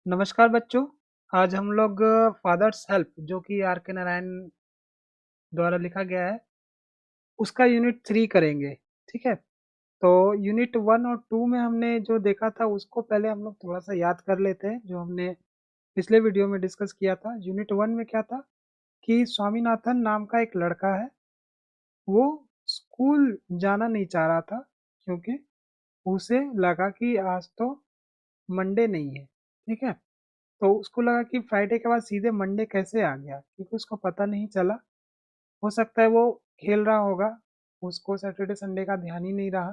नमस्कार बच्चों। आज हम लोग फादर्स हेल्प जो कि आर के नारायण द्वारा लिखा गया है उसका यूनिट 3 करेंगे। ठीक है। तो यूनिट 1 और 2 में हमने जो देखा था उसको पहले हम लोग थोड़ा सा याद कर लेते हैं जो हमने पिछले वीडियो में डिस्कस किया था। यूनिट 1 में क्या था कि स्वामीनाथन नाम का एक लड़का है। वो स्कूल जाना नहीं चाह रहा था क्योंकि उसे लगा कि आज तो मंडे नहीं है। ठीक है। तो उसको लगा कि फ्राइडे के बाद सीधे मंडे कैसे आ गया, क्योंकि उसको पता नहीं चला। हो सकता है वो खेल रहा होगा, उसको सैटरडे संडे का ध्यान ही नहीं रहा।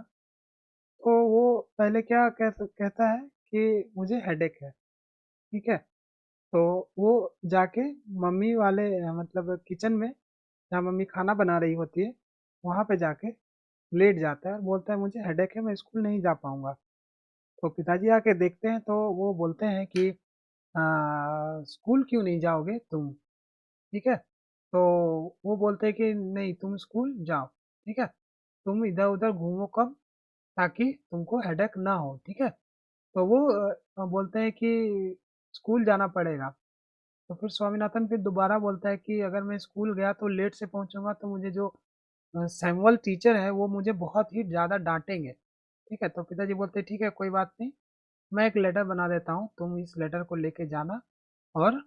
तो वो पहले क्या कहता है कि मुझे हेडेक है। ठीक है। तो वो जाके मम्मी वाले मतलब किचन में जहाँ मम्मी खाना बना रही होती है वहाँ पे जाके लेट जाता है और बोलता है मुझे हेडेक है, मैं स्कूल नहीं जा पाऊंगा। तो पिताजी आके देखते हैं तो वो बोलते हैं कि स्कूल क्यों नहीं जाओगे तुम। ठीक है। तो वो बोलते हैं कि नहीं, तुम स्कूल जाओ। ठीक है। तुम इधर उधर घूमो कम, ताकि तुमको हेडेक ना हो। ठीक है। तो वो बोलते हैं कि स्कूल जाना पड़ेगा। तो फिर स्वामीनाथन फिर दोबारा बोलता है कि अगर मैं स्कूल गया तो लेट से पहुंचूंगा तो मुझे जो सैमुअल टीचर है वो मुझे बहुत ही ज़्यादा डांटेंगे। ठीक है। तो पिताजी बोलते हैं ठीक है, कोई बात नहीं, मैं एक लेटर बना देता हूँ, तुम इस लेटर को लेके जाना और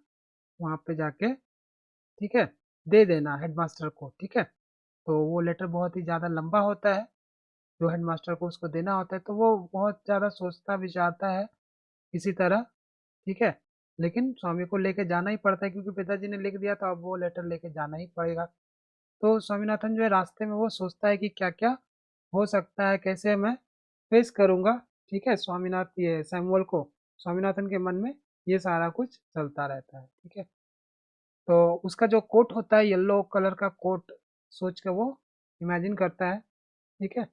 वहाँ पे जाके, ठीक है, दे देना हेडमास्टर को। ठीक है। तो वो लेटर बहुत ही ज़्यादा लंबा होता है जो हेडमास्टर को उसको देना होता है। तो वो बहुत ज़्यादा सोचता विचारता है किसी तरह। ठीक है। लेकिन स्वामी को लेके जाना ही पड़ता है क्योंकि पिताजी ने लिख दिया तो अब वो लेटर लेके जाना ही पड़ेगा। तो स्वामीनाथन जो है रास्ते में वो सोचता है कि क्या क्या हो सकता है, कैसे मैं फेस करूँगा। ठीक है। स्वामीनाथ ये सैमुअल को, स्वामीनाथन के मन में ये सारा कुछ चलता रहता है। ठीक है। तो उसका जो कोट होता है येलो कलर का कोट सोच के वो इमेजिन करता है। ठीक है।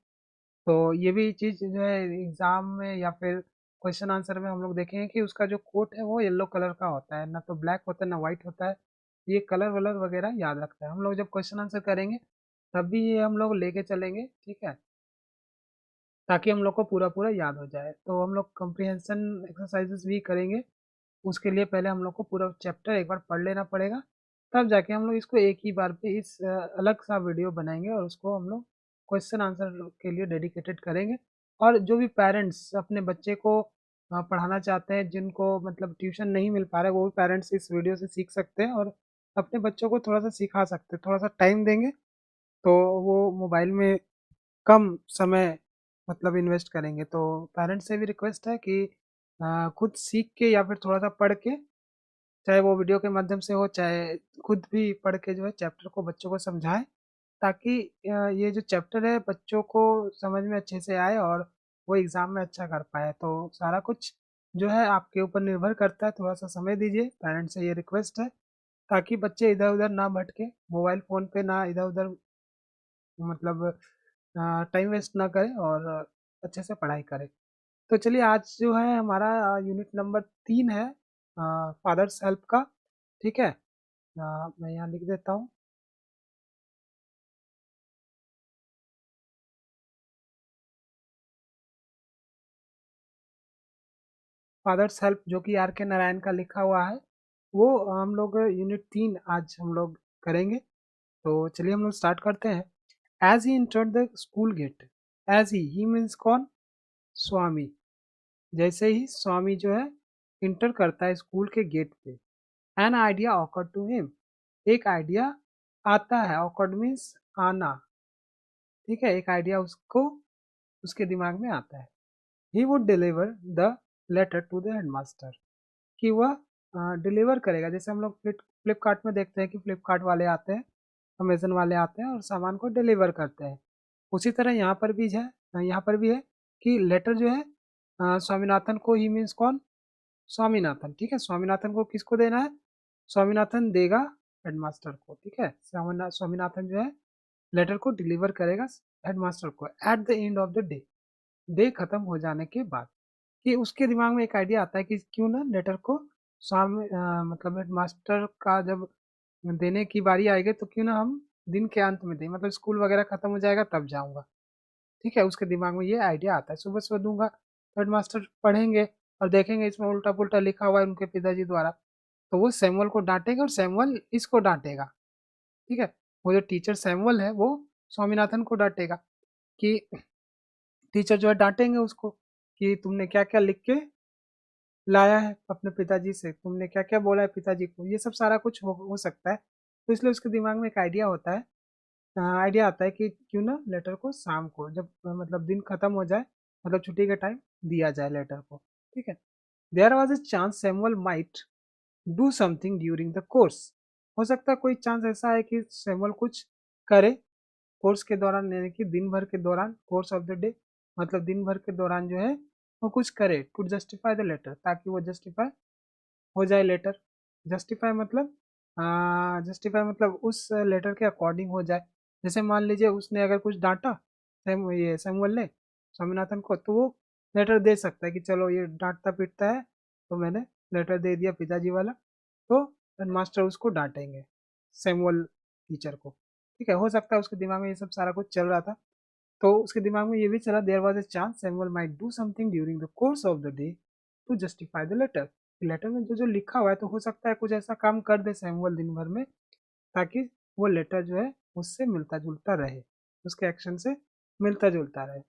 तो ये भी चीज़ जो है एग्जाम में या फिर क्वेश्चन आंसर में हम लोग देखेंगे कि उसका जो कोट है वो येलो कलर का होता है, ना तो ब्लैक होता है ना वाइट होता है। ये कलर वलर वगैरह याद रखता है। हम लोग जब क्वेश्चन आंसर करेंगे तब भी ये हम लोग लेके चलेंगे। ठीक है। ताकि हम लोग को पूरा पूरा याद हो जाए। तो हम लोग कॉम्प्रिहेंशन एक्सरसाइजेस भी करेंगे। उसके लिए पहले हम लोग को पूरा चैप्टर एक बार पढ़ लेना पड़ेगा, तब जाके हम लोग इसको एक ही बार पे इस अलग सा वीडियो बनाएंगे और उसको हम लोग क्वेश्चन आंसर के लिए डेडिकेटेड करेंगे। और जो भी पेरेंट्स अपने बच्चे को पढ़ाना चाहते हैं, जिनको मतलब ट्यूशन नहीं मिल पा रहा है, वो भी पेरेंट्स इस वीडियो से सीख सकते हैं और अपने बच्चों को थोड़ा सा सिखा सकते हैं। थोड़ा सा टाइम देंगे तो वो मोबाइल में कम समय मतलब इन्वेस्ट करेंगे। तो पेरेंट्स से भी रिक्वेस्ट है कि खुद सीख के या फिर थोड़ा सा पढ़ के, चाहे वो वीडियो के माध्यम से हो चाहे खुद भी पढ़ के जो है चैप्टर को बच्चों को समझाएं, ताकि ये जो चैप्टर है बच्चों को समझ में अच्छे से आए और वो एग्ज़ाम में अच्छा कर पाए। तो सारा कुछ जो है आपके ऊपर निर्भर करता है। थोड़ा सा समय दीजिए, पेरेंट्स से ये रिक्वेस्ट है, ताकि बच्चे इधर उधर ना भटके, मोबाइल फ़ोन पे ना इधर उधर मतलब टाइम वेस्ट ना करें और अच्छे से पढ़ाई करें। तो चलिए, आज जो है हमारा यूनिट नंबर 3 है फादर्स हेल्प का। ठीक है। मैं यहाँ लिख देता हूँ। फादर्स हेल्प जो कि आर के नारायण का लिखा हुआ है, वो हम लोग यूनिट 3 आज हम लोग करेंगे। तो चलिए हम लोग स्टार्ट करते हैं। As he entered the school gate, as he means कौन? स्वामी। जैसे ही स्वामी जो है इंटर करता है स्कूल के गेट पे, an idea occur to him, एक आइडिया आता है। ऑकर्ड मीन्स आना। ठीक है। एक आइडिया उसको उसके दिमाग में आता है। He would deliver the letter to the headmaster, कि वह डिलीवर करेगा। जैसे हम लोग फ्लिपकार्ट में देखते हैं कि फ्लिपकार्ट वाले आते हैं, अमेजन वाले आते हैं और सामान को डिलीवर करते हैं। उसी तरह यहाँ पर भी है, यहाँ पर भी है कि लेटर जो है स्वामीनाथन को, ही मीन्स कौन? स्वामीनाथन। ठीक है। स्वामीनाथन को किसको देना है? स्वामीनाथन देगा हेडमास्टर को। ठीक है। स्वामीनाथन जो है लेटर को डिलीवर करेगा हेडमास्टर को at the end of the day, day खत्म हो जाने के बाद। कि उसके दिमाग में एक आइडिया आता है कि क्यों ना लेटर को स्वामी मतलब हेडमास्टर का जब देने की बारी आएगी तो क्यों ना हम दिन के अंत में दें, मतलब स्कूल वगैरह खत्म हो जाएगा तब जाऊंगा। ठीक है। उसके दिमाग में ये आइडिया आता है, सुबह सुबह दूंगा तो हेडमास्टर पढ़ेंगे और देखेंगे इसमें उल्टा पुल्टा लिखा हुआ है उनके पिताजी द्वारा, तो वो सैमुअल को डांटेगा और सैमुअल इसको डांटेगा। ठीक है, वो जो टीचर सैमुअल है वो स्वामीनाथन को डांटेगा कि टीचर जो है डांटेंगे उसको कि तुमने क्या क्या लिख के लाया है अपने पिताजी से, तुमने क्या क्या बोला है पिताजी को, ये सब सारा कुछ हो सकता है। तो इसलिए उसके दिमाग में एक आइडिया होता है, आइडिया आता है कि क्यों ना लेटर को शाम को जब मतलब दिन खत्म हो जाए, मतलब छुट्टी के टाइम दिया जाए लेटर को। ठीक है, there was a chance Samuel might do something during the course. हो सकता है कोई चांस ऐसा है कि सैमुअल कुछ करे कोर्स के दौरान, यानी कि दिन भर के दौरान, कोर्स ऑफ द डे मतलब दिन भर के दौरान जो है वो कुछ करे टू जस्टिफाई द लेटर, ताकि वो जस्टिफाई हो जाए लेटर। जस्टिफाई मतलब उस लेटर के अकॉर्डिंग हो जाए। जैसे मान लीजिए उसने अगर कुछ डांटा ये सैमुअल ने स्वामीनाथन को, तो वो लेटर दे सकता है कि चलो ये डांटता पीटता है तो मैंने लेटर दे दिया पिताजी वाला, तो मास्टर उसको डांटेंगे सैमुअल टीचर को। ठीक है, हो सकता है उसके दिमाग में ये सब सारा कुछ चल रहा था, तो उसके दिमाग में ये भी चला there was a chance Samuel might do something during the course of the day to justify the letter. Letter में जो जो लिखा हुआ है तो हो सकता है कुछ ऐसा काम कर दे सैमुअल दिन भर में, ताकि वो लेटर जो है उससे मिलता जुलता रहे, उसके एक्शन से मिलता जुलता रहे।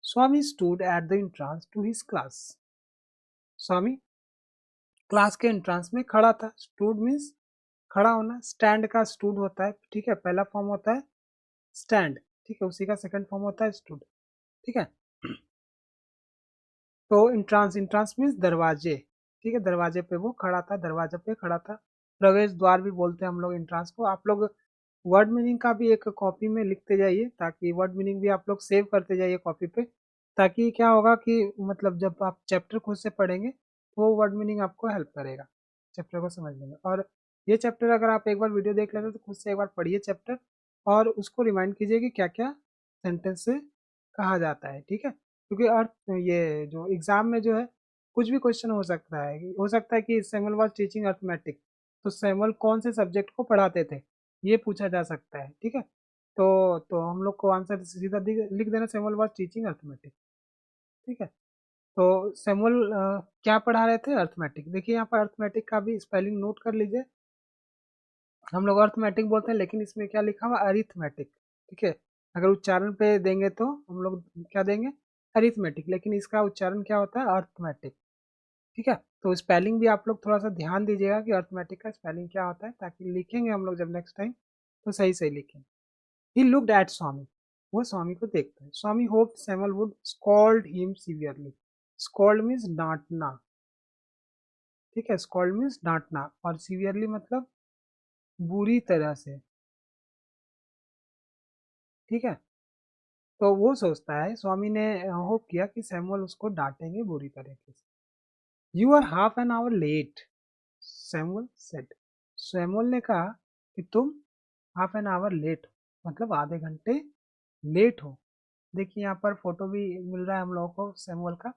Swami stood at the entrance to his class. Swami class के एंट्रेंस में खड़ा था। स्टूड मीन्स खड़ा होना, स्टैंड का स्टूड होता है। ठीक है, पहला फॉर्म होता है स्टैंड, ठीक है, उसी का सेकंड फॉर्म होता है स्टूड। ठीक है, तो इंट्रांस, इंट्रांस मीन्स दरवाजे। ठीक है, दरवाजे पे वो खड़ा था, दरवाजे पे खड़ा था। प्रवेश द्वार भी बोलते हैं हम लोग इंट्रांस को। आप लोग वर्ड मीनिंग का भी एक कॉपी में लिखते जाइए, ताकि वर्ड मीनिंग भी आप लोग सेव करते जाइए कॉपी पे, ताकि क्या होगा कि मतलब जब आप चैप्टर खुद से पढ़ेंगे तो वो वर्ड मीनिंग आपको हेल्प करेगा चैप्टर को समझने में। और ये चैप्टर अगर आप एक बार वीडियो देख लेते तो खुद से एक बार पढ़िए चैप्टर, और उसको रिमाइंड कीजिए कि क्या क्या सेंटेंस से कहा जाता है। ठीक है, क्योंकि अर्थ ये जो एग्जाम में जो है कुछ भी क्वेश्चन हो सकता है। हो सकता है कि सैमुअल वाज टीचिंग अर्थमेटिक, तो सैमुअल कौन से सब्जेक्ट को पढ़ाते थे, ये पूछा जा सकता है। ठीक है, तो हम लोग को आंसर सीधा लिख देना सैमुअल वाज टीचिंग अर्थमेटिक। ठीक है, तो सैमुअल क्या पढ़ा रहे थे, अर्थमेटिक। देखिए यहाँ पर अर्थमेटिक का भी स्पेलिंग नोट कर लीजिए। हम लोग अर्थमेटिक बोलते हैं, लेकिन इसमें क्या लिखा हुआ, अरिथमेटिक। ठीक है, अगर उच्चारण पे देंगे तो हम लोग क्या देंगे, अरिथमेटिक, लेकिन इसका उच्चारण क्या होता है, अर्थमेटिक। ठीक है, तो स्पेलिंग भी आप लोग थोड़ा सा ध्यान दीजिएगा कि अर्थमेटिक का स्पेलिंग क्या होता है, ताकि लिखेंगे हम लोग जब नेक्स्ट टाइम तो सही सही लिखें। ही लुक्ड एट स्वामी, वो स्वामी को देखता है। Swami hope Samuel would scold him severely. Scold means डांटना। ठीक है, स्कॉल्ड मीन्स डांटना, और सीवियरली मतलब बुरी तरह से। ठीक है, तो वो सोचता है, स्वामी ने होप किया कि सैमुअल उसको डांटेंगे बुरी तरीके से। You are half an hour late, Samuel said. Samuel ने कहा कि तुम हाफ एन आवर लेट हो, मतलब आधे घंटे लेट हो। देखिए यहाँ पर फोटो भी मिल रहा है हम लोगों को सैमुअल का,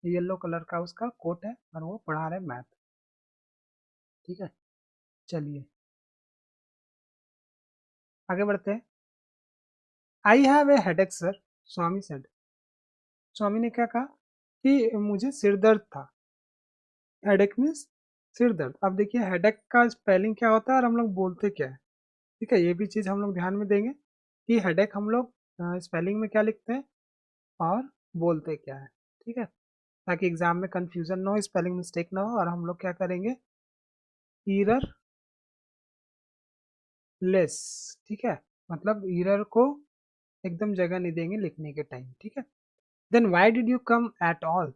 येलो कलर का उसका कोट है और वो पढ़ा रहे मैथ। ठीक है, चलिए आगे बढ़ते हैं। I have a headache sir, Swami said. Swami ने क्या कहा कि मुझे सिर दर्द था। हेडेक मीन्स सिर दर्द। अब देखिए हेडेक का स्पेलिंग क्या होता है और हम लोग बोलते क्या है। ठीक है, ये भी चीज़ हम लोग ध्यान में देंगे कि हेडेक हम लोग स्पेलिंग में क्या लिखते हैं और बोलते क्या है। ठीक है, ताकि एग्जाम में कंफ्यूजन ना हो, स्पेलिंग मिस्टेक ना हो, और हम लोग क्या करेंगे, ईरर लेस। ठीक है, मतलब ईरर को एकदम जगह नहीं देंगे लिखने के टाइम। ठीक है, then why did you come at all.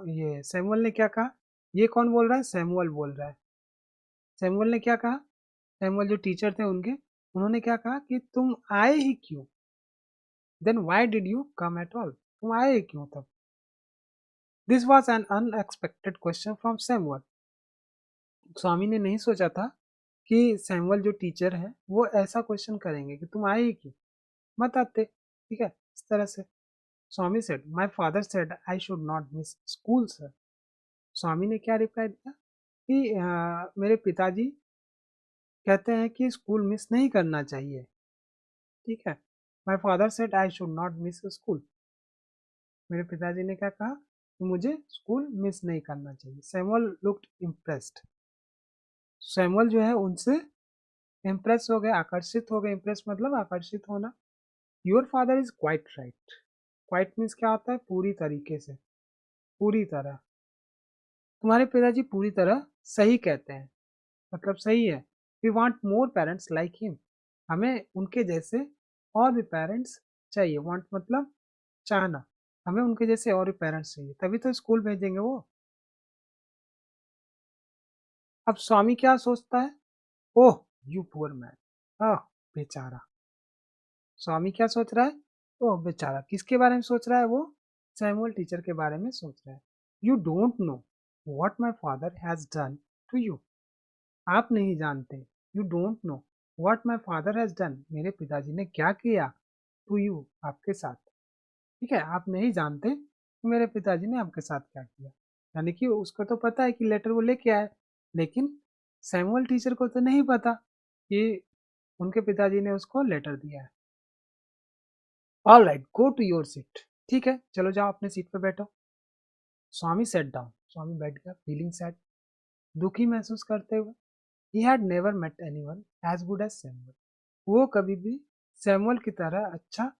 ये सैमुअल ने क्या कहा, ये कौन बोल रहा है, सैमुअल बोल रहा है। सैमुअल ने क्या कहा, सैमुअल जो टीचर थे उनके, उन्होंने क्या कहा कि तुम आए ही क्यों। Then why did you come at all, तुम आए ही क्यों तब। This was an unexpected question from Samuel. Swami ने नहीं सोचा था कि सैमुअल जो टीचर है वो ऐसा क्वेश्चन करेंगे कि तुम आए ही क्यों, मत आते। ठीक है, इस तरह से। Swami said my father said I should not miss school sir. Swami ने क्या रिप्लाई दिया कि मेरे पिताजी कहते हैं कि स्कूल मिस नहीं करना चाहिए। ठीक है, माई father said I should not miss school. मेरे पिताजी ने क्या कहा कि मुझे स्कूल मिस नहीं करना चाहिए। Samuel looked impressed. सैमुअल जो है उनसे इम्प्रेस हो गए, आकर्षित हो गए। इम्प्रेस मतलब आकर्षित होना। Your father is quite right. Quite means क्या होता है? पूरी तरीके से, पूरी तरह। तुम्हारे पिताजी पूरी तरह सही कहते हैं, मतलब सही है। We want more parents like him. हमें उनके जैसे और भी पेरेंट्स चाहिए। वांट मतलब चाहना। हमें उनके जैसे और भी पेरेंट्स चाहिए, तभी तो स्कूल भेजेंगे वो। अब स्वामी क्या सोचता है? Oh you poor man. आह, बेचारा। स्वामी क्या सोच रहा है? ओह बेचारा। किसके बारे में सोच रहा है वो? सैमुअल टीचर के बारे में सोच रहा है। You don't know what my father has done to you. आप नहीं जानते। You don't know what my father has done. मेरे पिताजी ने क्या किया टू यू, आपके साथ। ठीक है, आप नहीं जानते कि मेरे पिताजी ने आपके साथ क्या किया। यानी कि उसको तो पता है कि लेटर वो लेके आए, लेकिन सैमुअल टीचर को तो नहीं पता कि उनके पिताजी ने उसको लेटर दिया है। All right, go to your seat. ठीक है, चलो जाओ अपने सीट पे बैठो। स्वामी सेट डाउन। स्वामी बैठ गया, फीलिंग सैड, दुखी महसूस करते हुए। He had never met anyone as good as Samuel. वो कभी भी सैमुअल की तरह अच्छा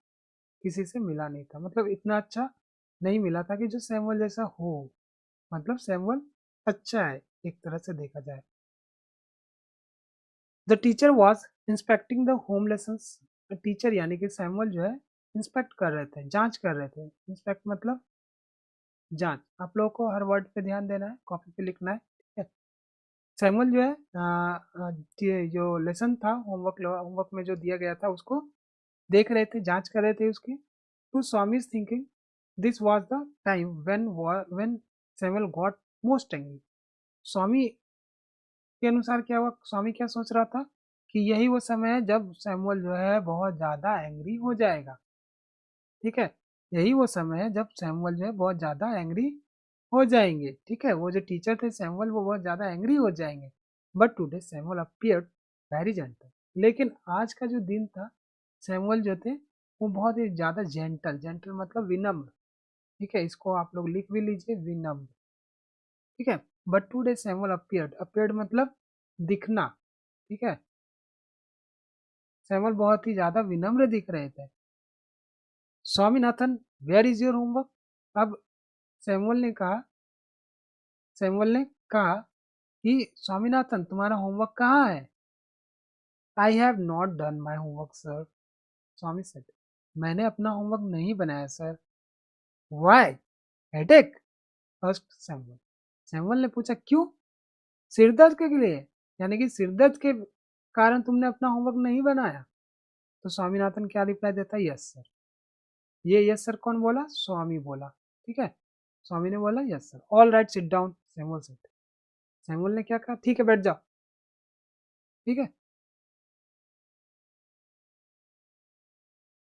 किसी से मिला नहीं था, मतलब इतना अच्छा नहीं मिला था कि जो सैमुअल जैसा हो। मतलब सैमुअल अच्छा है एक तरह से देखा जाए। The teacher was inspecting the home lessons. Teacher यानी कि सैमुअल जो है इंस्पेक्ट कर रहे थे, जांच कर रहे थे। इंस्पेक्ट मतलब जांच। आप लोगों को हर वर्ड पे ध्यान देना है, कॉपी पे लिखना है, ठीक है। सैमुअल जो है ये जो लेसन था, होमवर्क होमवर्क में जो दिया गया था उसको देख रहे थे, जांच कर रहे थे उसकी। To Swami thinking this was the time when Samuel got most angry. Swami के अनुसार क्या हुआ? स्वामी क्या सोच रहा था कि यही वो समय है जब सैमुअल जो है बहुत ज्यादा एंग्री हो जाएगा। ठीक है, यही वो समय है जब सैमुअल जो है बहुत ज्यादा एंग्री हो जाएंगे। ठीक है, वो जो टीचर थे सैमुअल, वो बहुत ज्यादा एंग्री हो जाएंगे। But today Samuel appeared very gentle. लेकिन आज का जो दिन था, सैमुअल जो थे वो बहुत ही ज्यादा जेंटल। जेंटल मतलब विनम्र। ठीक है, इसको आप लोग लिख भी लीजिए, विनम्र। ठीक है। But today Samuel appeared. Appeared मतलब दिखना। ठीक है, सैमुअल बहुत ही ज्यादा विनम्र दिख रहे थे। Swaminathan, where is your homework. अब सैमुअल ने कहा सैमुअल ने कहा कि स्वामीनाथन तुम्हारा होमवर्क कहाँ है? I have not done my homework sir. Swami said, मैंने अपना होमवर्क नहीं बनाया sir. Why? Headache? First Samuel. Samuel ने पूछा क्यों? सिरदर्द के लिए? यानी कि सिरदर्द के कारण तुमने अपना होमवर्क नहीं बनाया? तो स्वामीनाथन क्या रिप्लाई देता है? Yes sir. ये यस सर कौन बोला? स्वामी बोला। ठीक है, स्वामी ने बोला yes sir. All right sit down, Samuel said. Samuel ने क्या कहा? ठीक है बैठ जाओ। ठीक है,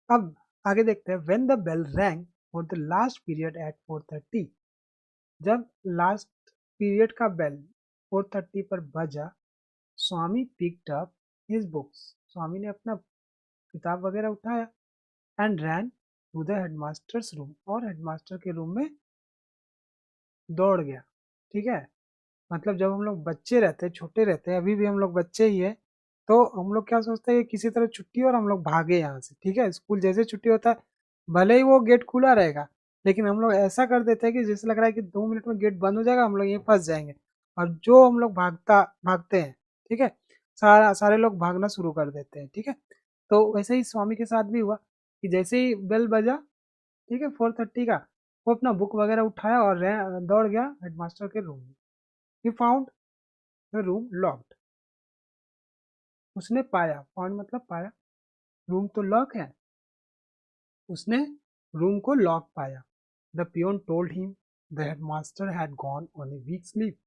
अब आगे देखते हैं। When the bell rang for the last period at 4:30। जब लास्ट पीरियड का बेल 4:30 पर बजा, Swami picked up his books. Swami ने अपना किताब वगैरह उठाया and ran to the headmaster's room, और हेडमास्टर के रूम में दौड़ गया। ठीक है, मतलब जब हम लोग बच्चे रहते हैं, छोटे रहते हैं, अभी भी हम लोग बच्चे ही है, तो हम लोग क्या सोचते हैं कि किसी तरह छुट्टी और हम लोग भागे यहाँ से। ठीक है, स्कूल जैसे छुट्टी होता है, भले ही वो गेट खुला रहेगा, लेकिन हम लोग ऐसा कर देते हैं कि जैसे लग रहा है कि 2 मिनट में गेट बंद हो जाएगा, हम लोग यहीं फंस जाएंगे। और जो हम लोग भागते हैं। ठीक है, सारे लोग भागना शुरू कर देते हैं। ठीक है, तो वैसे ही स्वामी के साथ भी हुआ कि जैसे ही बेल बजा, ठीक है, 4:30 का, वो अपना बुक वगैरह उठाया और दौड़ गया हेडमास्टर के रूम में। He found the room locked. उसने पाया, फाउंड मतलब पाया, रूम तो लॉक है, उसने रूम को लॉक पाया। The peon told him the headmaster had gone on a week sleep.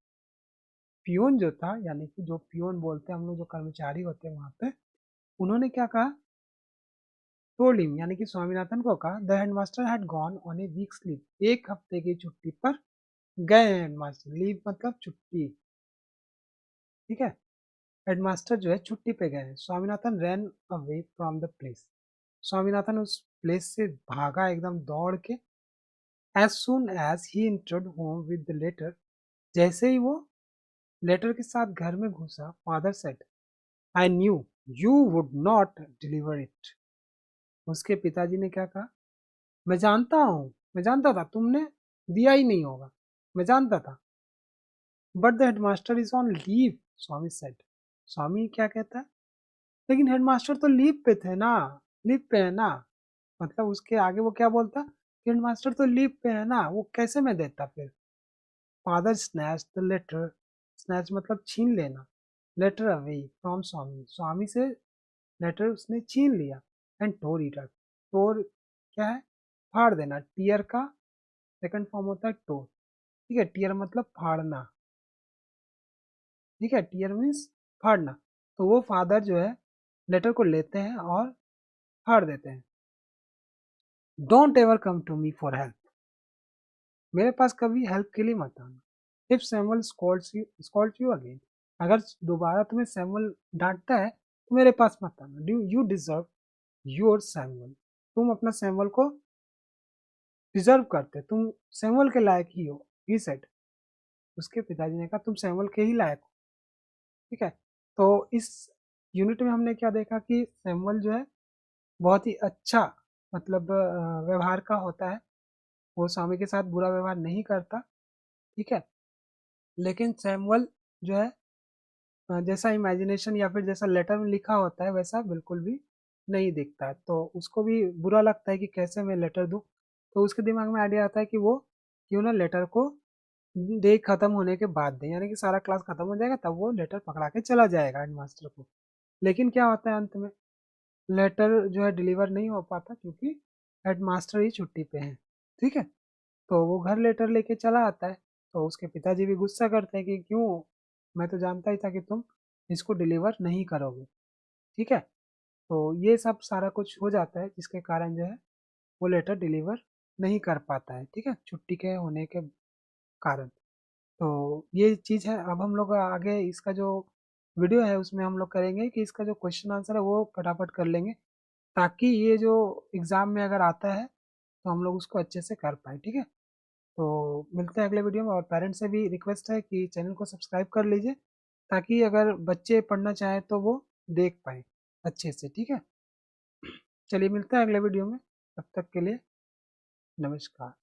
Peon जो था, यानी कि जो पियोन बोलते हैं हम लोग, जो कर्मचारी होते हैं वहां पे, उन्होंने क्या कहा? टोल्ड हिम यानी कि स्वामीनाथन को कहा, the headmaster had gone on a week sleep. एक हफ्ते की छुट्टी पर गए हैं हेडमास्टर। लीव मतलब छुट्टी। ठीक है, हेडमास्टर जो है छुट्टी पे गए हैं। Swaminathan ran away from the place. Swaminathan उस प्लेस से भागा एकदम दौड़ के। एज सुन एज ही entered home with the letter, जैसे ही वो लेटर के साथ घर में घुसा, father said, I knew you would not deliver it. उसके पिताजी ने क्या कहा, मैं जानता हूँ, मैं जानता था तुमने दिया ही नहीं होगा, मैं जानता था। But the headmaster is on leave, Swami said. Swami क्या कहता है, लेकिन हेडमास्टर तो लीव पे थे ना, लीव पे है ना। मतलब उसके आगे वो क्या बोलता, कि हेडमास्टर तो लीव पे है ना, वो कैसे मैं देता फिर। Father snatch the letter, snatch मतलब छीन लेना, letter away from Swami, Swami से लेटर उसने छीन लिया। एंड टोर इट, टोर क्या है, फाड़ देना, टीयर का सेकंड फॉर्म होता है टोर। ठीक है, टीयर मतलब फाड़ना, ठीक है, टीयर मीन्स फाड़ना। तो वो फादर जो है लेटर को लेते हैं और फाड़ देते हैं। Don't ever come to me for help, मेरे पास कभी हेल्प के लिए मत आना। If Samuel scolds you again, अगर दोबारा तुम्हें सैमुअल डांटता है तो मेरे पास मत आना। Do you deserve your Samuel, तुम अपना सैमुअल को डिजर्व करते, तुम सैमुअल के लायक ही हो, ही सेड। उसके पिताजी ने कहा तुम सैमुअल के ही लायक हो। ठीक है, तो इस यूनिट में हमने क्या देखा कि सैमुअल जो है बहुत ही अच्छा, मतलब व्यवहार का होता है, वो स्वामी के साथ बुरा व्यवहार नहीं करता। ठीक है, लेकिन सैमुअल जो है जैसा इमेजिनेशन या फिर जैसा लेटर में लिखा होता है वैसा बिल्कुल भी नहीं दिखता है, तो उसको भी बुरा लगता है कि कैसे मैं लेटर दूँ। तो उसके दिमाग में आइडिया आता है कि वो क्यों ना लेटर को डे खत्म होने के बाद दे, यानी कि सारा क्लास खत्म हो जाएगा तब वो लेटर पकड़ा के चला जाएगा हेडमास्टर को। लेकिन क्या होता है अंत में, लेटर जो है डिलीवर नहीं हो पाता क्योंकि हेडमास्टर ही छुट्टी पे हैं। ठीक है, तो वो घर लेटर लेके चला आता है, तो उसके पिताजी भी गुस्सा करते हैं कि क्यों, मैं तो जानता ही था कि तुम इसको डिलीवर नहीं करोगे। ठीक है, तो ये सब सारा कुछ हो जाता है जिसके कारण जो है वो लेटर डिलीवर नहीं कर पाता है। ठीक है, छुट्टी के होने के कारण। तो ये चीज़ है, अब हम लोग आगे इसका जो वीडियो है उसमें हम लोग करेंगे कि इसका जो क्वेश्चन आंसर है वो फटाफट कर लेंगे, ताकि ये जो एग्ज़ाम में अगर आता है तो हम लोग उसको अच्छे से कर पाए। ठीक है, तो मिलते हैं अगले वीडियो में, और पेरेंट्स से भी रिक्वेस्ट है कि चैनल को सब्सक्राइब कर लीजिए, ताकि अगर बच्चे पढ़ना चाहें तो वो देख पाए अच्छे से। ठीक है, चलिए मिलते हैं अगले वीडियो में, तब तक के लिए नमस्कार।